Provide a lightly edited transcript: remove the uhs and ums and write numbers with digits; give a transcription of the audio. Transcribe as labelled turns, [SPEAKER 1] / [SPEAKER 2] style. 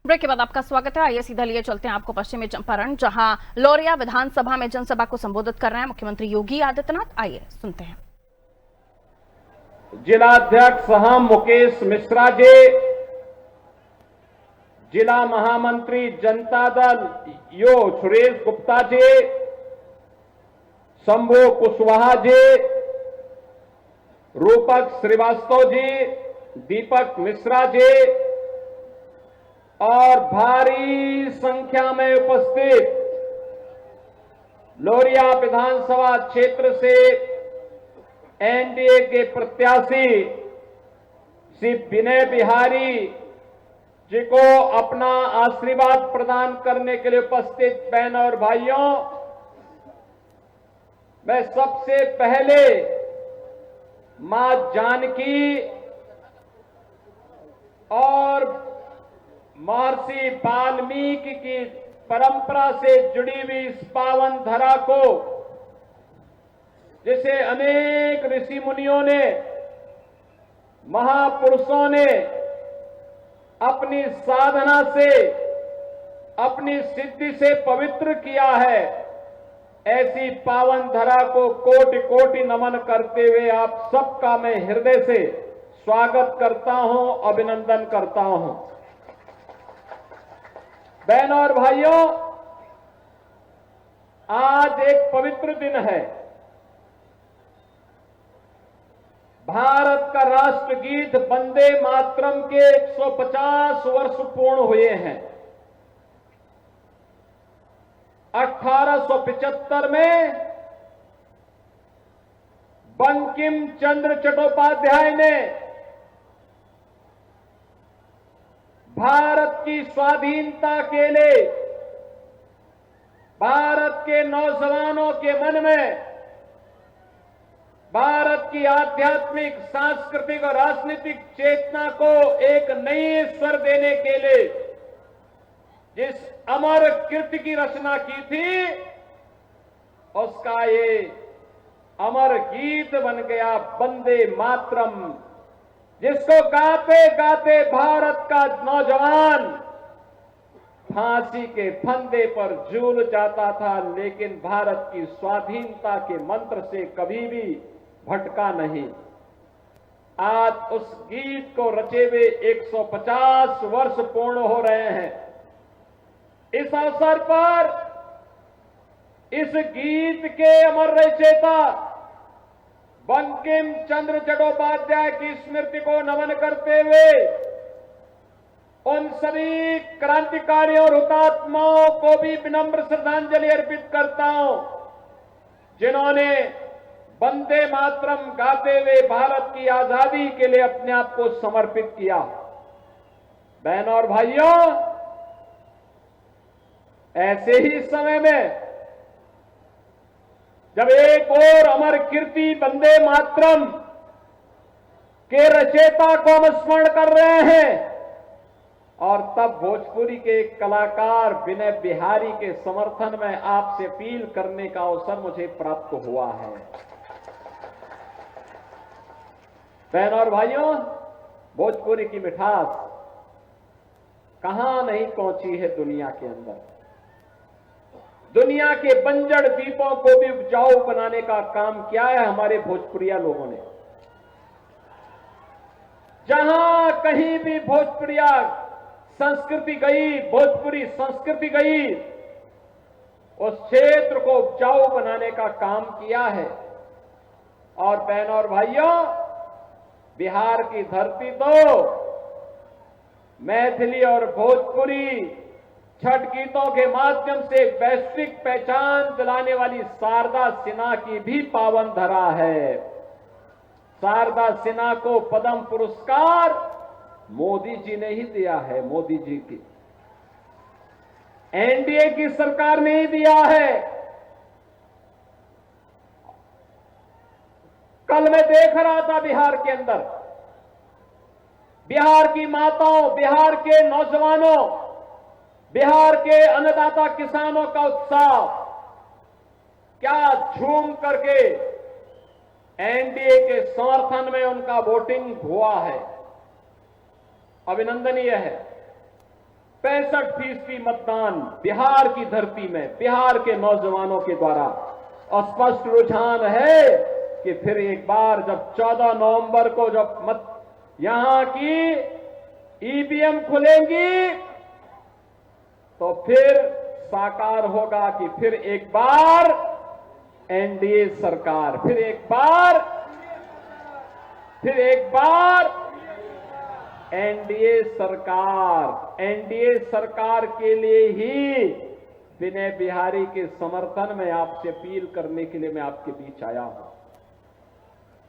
[SPEAKER 1] Break के बाद आपका स्वागत है। आइए सीधा लिए चलते हैं आपको पश्चिमी चंपारण, जहां लौरिया विधानसभा में जनसभा को संबोधित कर रहे हैं मुख्यमंत्री योगी आदित्यनाथ। आइए सुनते हैं।
[SPEAKER 2] जिलाध्यक्ष हम मुकेश मिश्रा जी, जिला महामंत्री जनता दल यो सुरेश गुप्ता जी, शंभू कुशवाहा जी, रूपक श्रीवास्तव जी, दीपक मिश्रा जी और भारी संख्या में उपस्थित लौरिया विधानसभा क्षेत्र से एनडीए के प्रत्याशी श्री विनय बिहारी जी को अपना आशीर्वाद प्रदान करने के लिए उपस्थित बहनों और भाइयों, मैं सबसे पहले मां जानकी और महर्षि वाल्मीकि की परंपरा से जुड़ी हुई इस पावन धरा को, जिसे अनेक ऋषि मुनियों ने, महापुरुषों ने अपनी साधना से, अपनी सिद्धि से पवित्र किया है, ऐसी पावन धरा को कोटि कोटि नमन करते हुए आप सबका मैं हृदय से स्वागत करता हूं, अभिनंदन करता हूं। बहनों और भाइयों, आज एक पवित्र दिन है। भारत का राष्ट्रगीत वंदे मातरम के 150 वर्ष पूर्ण हुए हैं। 1875 में बंकिम चंद्र चट्टोपाध्याय ने भारत की स्वाधीनता के लिए भारत के नौजवानों के मन में भारत की आध्यात्मिक, सांस्कृतिक और राजनीतिक चेतना को एक नई स्वर देने के लिए जिस अमर कृति की रचना की थी, उसका ये अमर गीत बन गया वंदे मातरम, जिसको गाते गाते भारत का नौजवान फांसी के फंदे पर झूल जाता था, लेकिन भारत की स्वाधीनता के मंत्र से कभी भी भटका नहीं। आज उस गीत को रचे हुए 150 वर्ष पूर्ण हो रहे हैं। इस अवसर पर इस गीत के अमर रचयिता बंकिम चंद्र चट्टोपाध्याय की स्मृति को नमन करते हुए उन सभी क्रांतिकारियों और हुतात्माओं को भी विनम्र श्रद्धांजलि अर्पित करता हूं, जिन्होंने वंदे मातरम गाते हुए भारत की आजादी के लिए अपने आप को समर्पित किया। बहनों और भाइयों, ऐसे ही समय में जब एक और अमर कीर्ति वंदे मातरम के रचयिता को हम स्मरण कर रहे हैं, और तब भोजपुरी के एक कलाकार विनय बिहारी के समर्थन में आपसे अपील करने का अवसर मुझे प्राप्त हुआ है। बहनों और भाइयों, भोजपुरी की मिठास कहां नहीं पहुंची है दुनिया के अंदर। दुनिया के बंजर द्वीपों को भी उपजाऊ बनाने का काम किया है हमारे भोजपुरिया लोगों ने। जहां कहीं भी भोजपुरिया संस्कृति गई, भोजपुरी संस्कृति गई, उस क्षेत्र को उपजाऊ बनाने का काम किया है। और बहनों और भाइयों, बिहार की धरती तो मैथिली और भोजपुरी छठ गीतों के माध्यम से वैश्विक पहचान दिलाने वाली शारदा सिन्हा की भी पावन धरा है। शारदा सिन्हा को पद्म पुरस्कार मोदी जी ने ही दिया है। मोदी जी की एनडीए की सरकार ने ही दिया है। कल मैं देख रहा था बिहार के अंदर, बिहार की माताओं, बिहार के नौजवानों, बिहार के अन्नदाता किसानों का उत्साह, क्या झूम करके एनडीए के समर्थन में उनका वोटिंग हुआ है। अभिनंदनीय है। 65% मतदान बिहार की धरती में बिहार के नौजवानों के द्वारा स्पष्ट रुझान है कि फिर एक बार जब 14 नवंबर को जब यहां की ईवीएम खुलेंगी तो फिर साकार होगा कि फिर एक बार एनडीए सरकार, फिर एक बार एनडीए सरकार के लिए ही विनय बिहारी के समर्थन में आपसे अपील करने के लिए मैं आपके बीच आया हूं।